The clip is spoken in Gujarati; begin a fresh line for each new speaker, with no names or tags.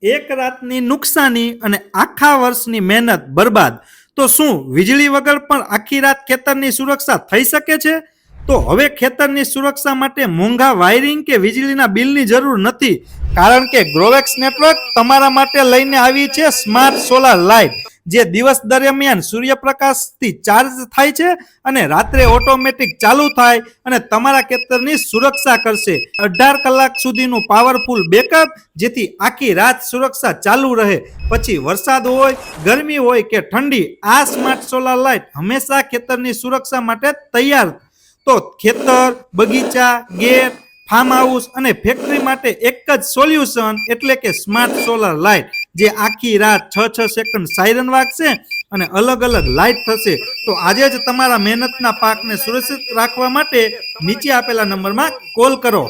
એક રાતની નુકસાની અને આખા વર્ષની મહેનત બરબાદ। તો શું વીજળી વગર પણ આખી રાત ખેતરની સુરક્ષા થઈ શકે છે? તો હવે ખેતરની સુરક્ષા માટે મોંઘા વાયરિંગ કે વીજળીના બિલની જરૂર નથી, કારણ કે ગ્રોવેક્સ નેટવર્ક તમારા માટે લઈને આવી છે સ્માર્ટ સોલાર લાઇટ, જે દિવસ દરમિયાન સૂર્યપ્રકાશથી ચાર્જ થાય છે અને રાત્રે ઓટોમેટિક ચાલુ થાય અને તમારા ખેતરની સુરક્ષા કરશે। 18 કલાક સુધીનું પાવરફુલ બેકઅપ, જેથી આખી રાત સુરક્ષા ચાલુ રહે, પછી વરસાદ હોય, ગરમી હોય કે ઠંડી, આ સ્માર્ટ સોલાર લાઇટ હંમેશા ખેતરની સુરક્ષા માટે તૈયાર। તો ખેતર, બગીચા, ગેટ, ફાર્મ હાઉસ અને ફેક્ટરી માટે એક જ સોલ્યુશન, એટલે કે સ્માર્ટ સોલાર લાઇટ, જે આખી રાત 6 સેકન્ડ સાયરન વાગશે અને અલગ અલગ લાઇટ થશે। તો આજે જ તમારા મહેનતના પાકને સુરક્ષિત રાખવા માટે નીચે આપેલા નંબરમાં કોલ કરો।